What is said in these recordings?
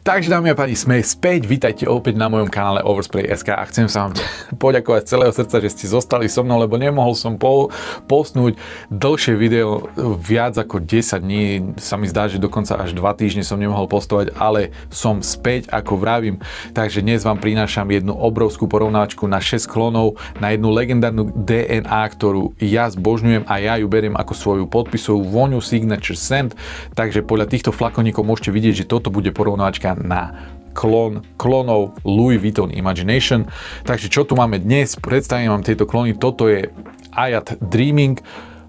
Takže dámy a páni, sme späť, vítajte opäť na mojom kanále Overspray.sk a chcem sa vám poďakovať z celého srdca, že ste zostali so mnou, lebo nemohol som postnúť dlhšie video, viac ako 10 dní, sa mi zdá, že dokonca až 2 týždne som nemohol postovať, ale som späť, ako vravím, takže dnes vám prinášam jednu obrovskú porovnáčku na 6 klonov, na jednu legendárnu DNA, ktorú ja zbožňujem a ja ju beriem ako svoju podpisovú voňu Signature Scent, takže podľa týchto flakoníkov môžete vidieť, že toto bude porovnáčka na klonov Louis Vuitton Imagination. Takže čo tu máme dnes? Predstavím vám tieto klony. Toto je Ayat Dreaming,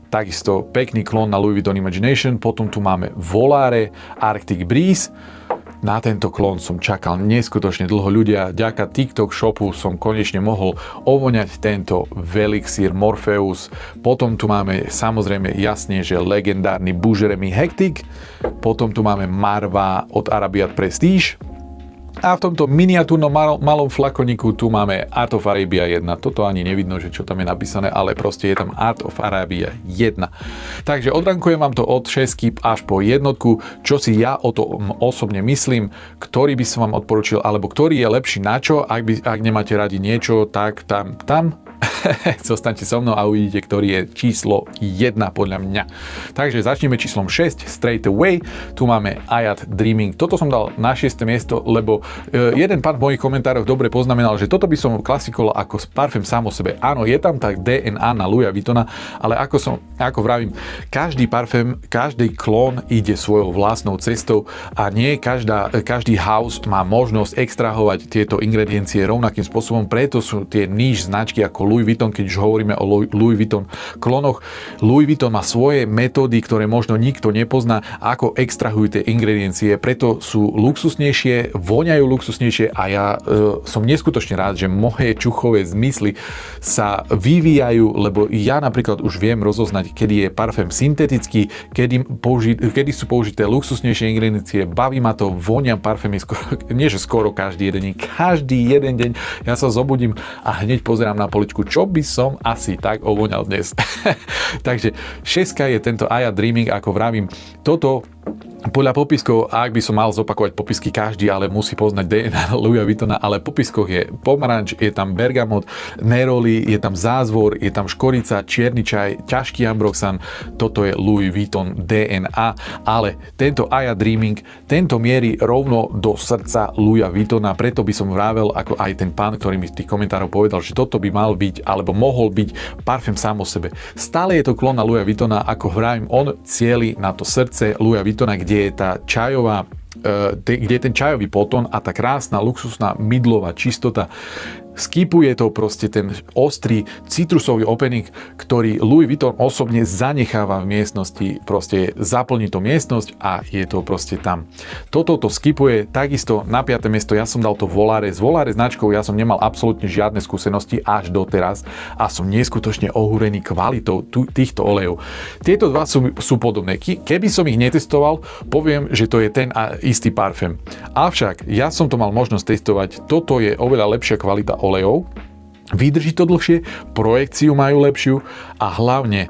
takisto pekný klon na Louis Vuitton Imagination. Potom tu máme Volare Arctic Breeze. Na tento klon som čakal neskutočne dlho. Ľudia, vďaka TikTok shopu som konečne mohol ovoňať tento Velixir Morpheus. Potom tu máme samozrejme jasne, že legendárny Boucherie Hectic. Potom tu máme Marva od Arabiat Prestige. A v tomto miniatúrnom malom flakoníku tu máme Art of Arabia 1. Toto ani nevidno, že čo tam je napísané, ale proste je tam Art of Arabia 1. Takže odrankujem vám to od 6 až po jednotku, čo si ja o tom osobne myslím, ktorý by som vám odporučil, alebo ktorý je lepší na čo, ak nemáte radi niečo, tak tam zostaňte so mnou a uvidíte, ktorý je číslo 1 podľa mňa. Takže začneme číslom 6, Straight Away. Tu máme Ayat Dreaming. Toto som dal na 6. miesto, lebo jeden pán v mojich komentároch dobre poznamenal, že toto by som klasifikoval ako parfém sám o sebe. Áno, je tam tak DNA na Louisa Vuittona, ale ako vravím, každý parfém, každý klón ide svojou vlastnou cestou a nie každý house má možnosť extrahovať tieto ingrediencie rovnakým spôsobom, preto sú tie niche značky ako Louis Vuitton, keď už hovoríme o Louis Vuitton klonoch. Louis Vuitton má svoje metódy, ktoré možno nikto nepozná, ako extrahujú tie ingrediencie, preto sú luxusnejšie, voňajú luxusnejšie a ja som neskutočne rád, že moje čuchové zmysly sa vyvíjajú, lebo ja napríklad už viem rozoznať, kedy je parfém syntetický, kedy sú použité luxusnejšie ingrediencie, baví ma to, voňam parfémy skoro každý jeden deň. Každý jeden deň ja sa zobudím a hneď pozerám na poličku, čo by som asi tak ovoňal dnes. Takže 6 je tento Ayat Dreaming, ako vravím, toto podľa popiskov, ak by som mal zopakovať popisky každý, ale musí poznať DNA Louisa Vuittona, ale v popiskoch je pomaranč, je tam bergamot, neroli, je tam zázvor, je tam škorica, čierny čaj, ťažký ambroxan, toto je Louis Vuitton DNA, ale tento Ayat Dreaming, tento mierí rovno do srdca Louisa Vuittona, preto by som vravel, ako aj ten pán, ktorý mi z tých komentárov povedal, že toto by mal byť, alebo mohol byť parfém sám o sebe. Stále je to klon na Louisa Vuittona, ako vravím, on cieli na to srdce Louisa Vuittona, kde je tá čajová, kde je ten čajový potón a tá krásna, luxusná, mydlová čistota. Skipuje to proste ten ostrý citrusový opening, ktorý Louis Vuitton osobne zanecháva v miestnosti, proste zaplní to miestnosť a je to proste tam. Toto to skipuje, takisto na 5. miesto ja som dal to Volare. S Volare značkou ja som nemal absolútne žiadne skúsenosti až doteraz a som neskutočne ohúrený kvalitou týchto olejov. Tieto dva sú podobné. Keby som ich netestoval, poviem, že to je ten istý parfém. Avšak ja som to mal možnosť testovať, toto je oveľa lepšia kvalita olejov, vydrží to dlhšie, projekciu majú lepšiu a hlavne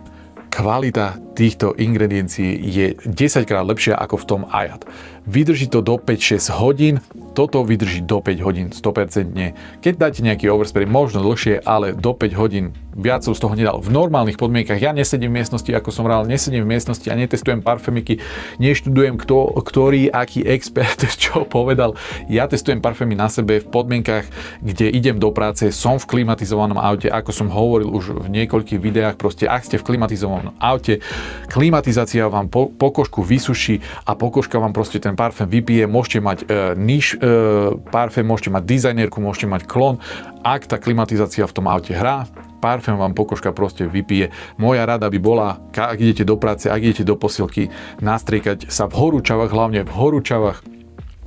kvalita týchto ingrediencií je 10 krát lepšia ako v tom Ayat. Vydrží to do 5-6 hodín, toto vydrží do 5 hodín 100%. Keď dáte nejaký overspray, možno dlhšie, ale do 5 hodín viac som z toho nedal. V normálnych podmienkach ja nesedím v miestnosti, ako som hovoril, nesedím v miestnosti a netestujem parfémiky, neštudujem ktorý, aký expert čo povedal. Ja testujem parfémy na sebe v podmienkach, kde idem do práce, som v klimatizovanom aute, ako som hovoril už v niekoľkých videách, proste ak ste v klimatizovanom aute, klimatizácia vám pokožku vysuší a pokožka vám proste ten parfém vypije, môžete mať niche parfém, môžete mať dizajnerku, môžete mať klon, ak tá klimatizácia v tom aute hrá, parfém vám pokožka proste vypije. Moja rada by bola, ak idete do práce, ak idete do posilky, nastriekať sa v horúčavách, hlavne v horúčavách,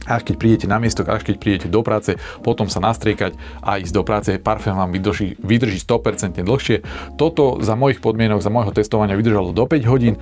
až keď prídete na miesto, až keď prídete do práce, potom sa nastriekať a ísť do práce, parfém vám vydrží 100% dlhšie. Toto za mojich podmienok, za môjho testovania vydržalo do 5 hodín.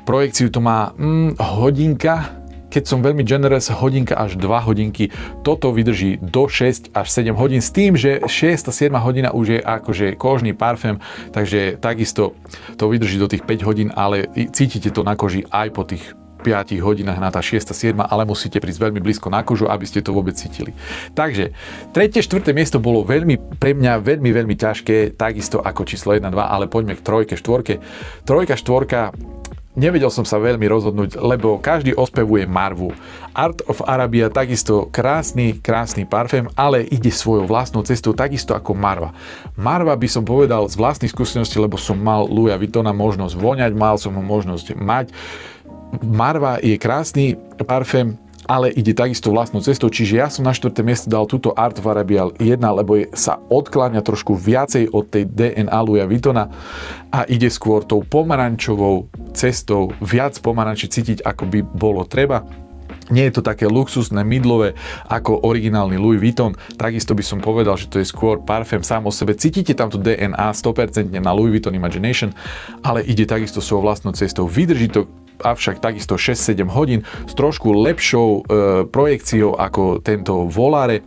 Projekciu to má hodinka, keď som veľmi generous, hodinka až 2 hodinky. Toto vydrží do 6 až 7 hodín s tým, že 6. a 7. hodina už je akože kožný parfém, takže takisto to vydrží do tých 5 hodín, ale cítite to na koži aj po tých 5 hodinách na tá 6. 7, ale musíte prísť veľmi blízko na kožu, aby ste to vôbec cítili. Takže 3. 4. miesto bolo pre mňa veľmi ťažké, takisto ako číslo 1, 2, ale poďme k 3. 4. 3. 4. Nevedel som sa veľmi rozhodnúť, lebo každý ospevuje Marvu. Art of Arabia takisto krásny parfém, ale ide svojou vlastnou cestou, takisto ako Marva. Marva by som povedal z vlastných skúseností, lebo som mal Louisa Vuittona možnosť voňať, mal som ho možnosť mať. Marva je krásny parfém, ale ide takisto vlastnou cestou, čiže ja som na 4. miesto dal túto Art of Arabia 1, lebo sa odkláňa trošku viacej od tej DNA Louisa Vuittona a ide skôr tou pomarančovou cestou, viac pomaranči cítiť, ako by bolo treba. Nie je to také luxusné, mydlové ako originálny Louis Vuitton. Takisto by som povedal, že to je skôr parfém sám o sebe. Cítite tam to DNA 100% na Louis Vuitton Imagination, ale ide takisto svojou vlastnou cestou. Vydrží to avšak takisto 6-7 hodín s trošku lepšou projekciou ako tento Volare.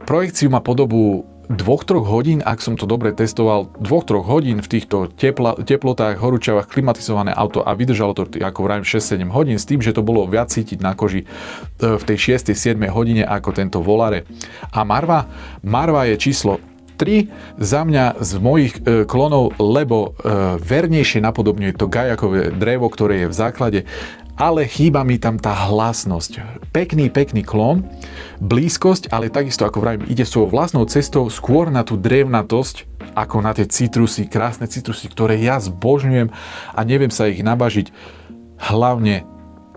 Projekciu má po dobu 2-3 hodín, ak som to dobre testoval, 2-3 hodín v týchto teplotách, horúčavách, klimatizované auto a vydržalo to, ako vravím, 6-7 hodín, s tým, že to bolo viac cítiť na koži v tej 6-7 hodine ako tento Volare. A Marva je číslo 3 za mňa z mojich klonov, lebo vernejšie napodobňuje to gajakové drevo, ktoré je v základe, ale chýba mi tam tá hlasnosť. Pekný klon, blízkosť, ale takisto, ako vravím, ide svojou vlastnou cestou skôr na tú drevnatosť, ako na tie citrusy, krásne citrusy, ktoré ja zbožňujem a neviem sa ich nabažiť. Hlavne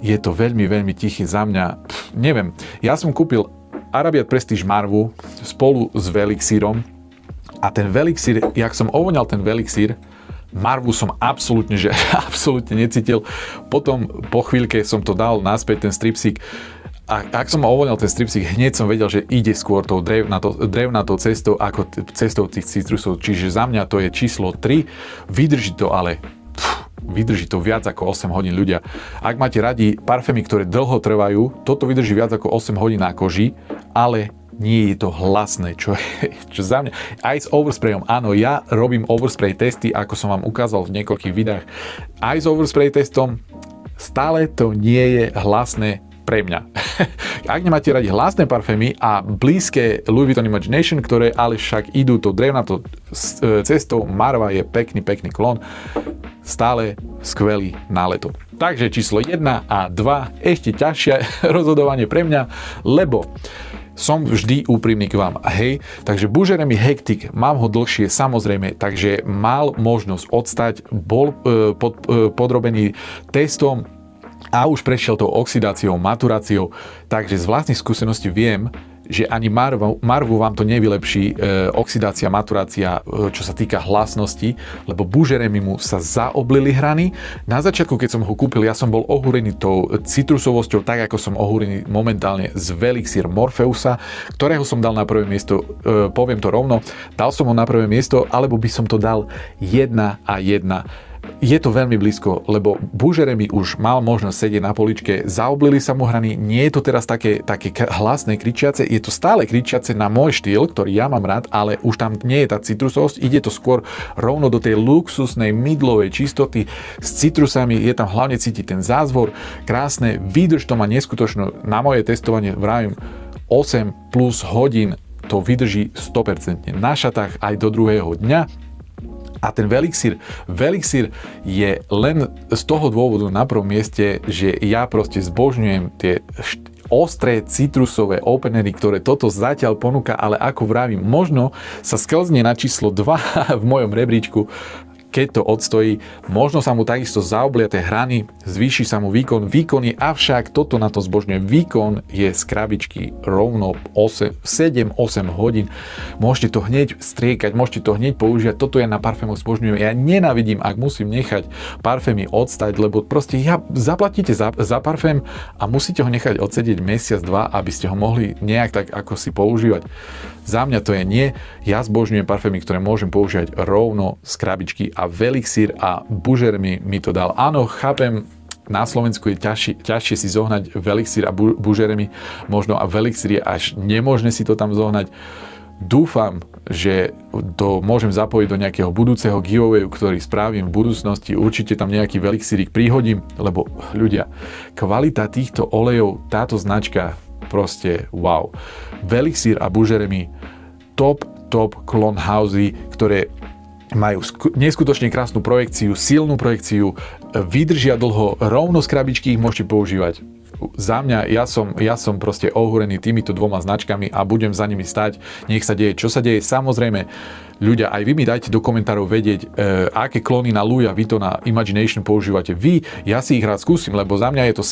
je to veľmi tichý za mňa. Neviem, ja som kúpil Arabiat Prestige Marvu spolu s Velixírom a ten Velixír, jak som ovoňal ten Velixír, Marvu som absolútne necítil. Potom po chvíľke som to dal naspäť ten stripsík a ak som ovoňal ten stripsík, hneď som vedel, že ide skôr tou drevnatou cestou ako cestou tých citrusov. Čiže za mňa to je číslo 3. Vydrží to viac ako 8 hodín, ľudia. Ak máte radi parfémy, ktoré dlho trvajú, toto vydrží viac ako 8 hodín na koži, ale nie je to hlasné, čo za mňa. Aj s oversprayom, áno, ja robím overspray testy, ako som vám ukázal v niekoľkých videách. Aj s overspray testom stále to nie je hlasné pre mňa. Ak nemáte radi hlasné parfémy a blízke Louis Vuitton Imagination, ktoré ale však idú tou drevnatou cestou, Marva je pekný klon, stále skvelý na leto. Takže číslo 1 a 2, ešte ťažšie rozhodovanie pre mňa, lebo som vždy úprimný k vám. Hej, takže Bouger-Remy Hectic, mám ho dlhšie, samozrejme, takže mal možnosť odstať, bol podrobený testom a už prešiel tou oxidáciou, maturáciou, takže z vlastných skúseností viem, že ani Marvu vám to nevylepší oxidácia, maturácia, čo sa týka hlasnosti, lebo Bouger-Remy mu sa zaoblili hrany. Na začiatku, keď som ho kúpil, ja som bol ohúrený tou citrusovosťou, tak ako som ohúrený momentálne z Velixír Morpheusa, ktorého som dal na prvé miesto, poviem to rovno, dal som ho na prvé miesto, alebo by som to dal 1 a 1. Je to veľmi blízko, lebo Bouger-Remy už mal možnosť sedieť na poličke, zaoblili sa mu hrany, nie je to teraz také hlasné, kričiace, je to stále kričiace na môj štýl, ktorý ja mám rád, ale už tam nie je tá citrusovosť, ide to skôr rovno do tej luxusnej mydlovej čistoty s citrusami, je tam hlavne cítiť ten zázvor, krásne, výdrž to má neskutočnú, na moje testovanie vravím 8 plus hodín to vydrží 100%, na šatách aj do druhého dňa. A ten Velixír je len z toho dôvodu na prvom mieste, že ja proste zbožňujem tie ostré citrusové openery, ktoré toto zatiaľ ponúka, ale ako vravím, možno sa sklzne na číslo 2 v mojom rebríčku, keď to odstojí, možno sa mu takisto zaoblia tie hrany, zvýši sa mu výkon je avšak toto na to zbožňuje. Výkon je z krabičky rovno 7-8 hodín. Môžete to hneď striekať, môžete to hneď používať. Toto ja na parfémoch zbožňujem. Ja nenávidím, ak musím nechať parfémy odstať, lebo proste zaplatíte za parfém a musíte ho nechať odsedieť mesiac, 2, aby ste ho mohli nejak tak ako si používať. Za mňa to je nie. Ja zbožňujem parfémy, ktoré môžem používať rovno z krabičky a Velixír a Bouger-Remy mi to dal. Áno, chápem, na Slovensku je ťažšie si zohnať Velixír a Bouger-Remy, možno a Velixír je až nemožné si to tam zohnať. Dúfam, že to môžem zapojiť do nejakého budúceho giveawayu, ktorý spravím v budúcnosti. Určite tam nejaký Velixírik prihodím, lebo ľudia, kvalita týchto olejov, táto značka proste wow. Velixír a Bougeremi top clone housey, ktoré majú neskutočne krásnu projekciu, silnú projekciu, vydržia dlho, rovno z krabičky ich môžete používať. Za mňa, ja som proste ohúrený týmito dvoma značkami a budem za nimi stať, nech sa deje, čo sa deje. Samozrejme, ľudia, aj vy mi dajte do komentárov vedieť, aké klony na Louisa Vuittona Imagination používate vy. Ja si ich rád skúsim, lebo za mňa je to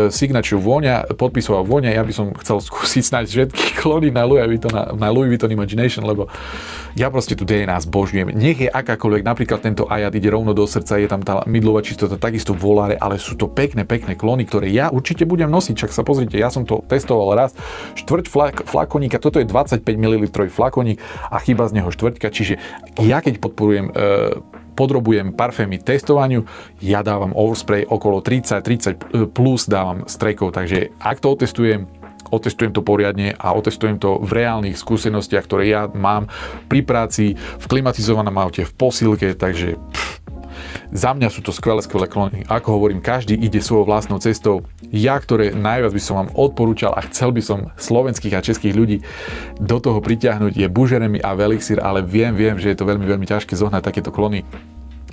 signature vôňa, podpisová vôňa. Ja by som chcel skúsiť snáď všetky klony na Louis Vuitton Imagination, lebo ja proste tu DNA zbožňujem. Nech je akákoľvek, napríklad tento Ayat ide rovno do srdca, je tam tá mydlová čistota, takisto Volare, ale sú to pekné klony, ktoré ja určite budem nosiť. Však sa pozrite, ja som to testoval raz. Štvrť flakoníka, toto je 25 ml flakoník a chýba z neho štvrťka, čiže ja keď podrobujem parfémy testovaniu, ja dávam overspray okolo 30 plus dávam strekov, takže ak to otestujem to poriadne a otestujem to v reálnych skúsenostiach, ktoré ja mám pri práci, v klimatizovanom aute, v posilke, takže za mňa sú to skvelé klony. Ako hovorím, každý ide svojou vlastnou cestou. Ja, ktoré najviac by som vám odporúčal a chcel by som slovenských a českých ľudí do toho pritiahnuť, je Bougeremi a Velixír, ale viem, že je to veľmi ťažké zohnať takéto klony.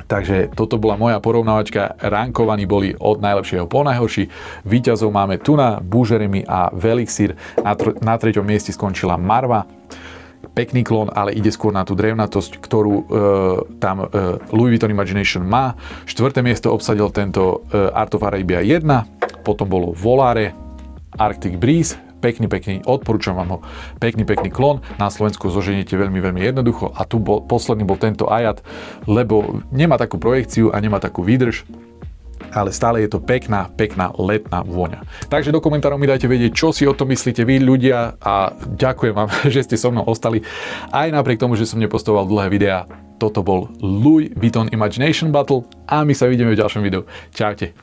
Takže toto bola moja porovnávačka, rankovaní boli od najlepšieho po najhorší. Víťazov máme Tuna, Bougeremi a Velixír. Na 3. mieste skončila Marva. Pekný klon, ale ide skôr na tú drevnatosť, ktorú tam Louis Vuitton Imagination má. 4. miesto obsadil tento Art of Arabia 1, potom bolo Volare, Arctic Breeze, pekný, odporúčam vám ho, pekný klon, na Slovensku zoženiete veľmi jednoducho a tu posledný bol tento Ayat, lebo nemá takú projekciu a nemá takú výdrž, ale stále je to pekná letná vôňa. Takže do komentárov mi dajte vedieť, čo si o tom myslíte vy ľudia a ďakujem vám, že ste so mnou ostali aj napriek tomu, že som nepostoval dlhé videá. Toto bol Louis Vuitton Imagination Battle a my sa vidíme v ďalšom videu. Čaute.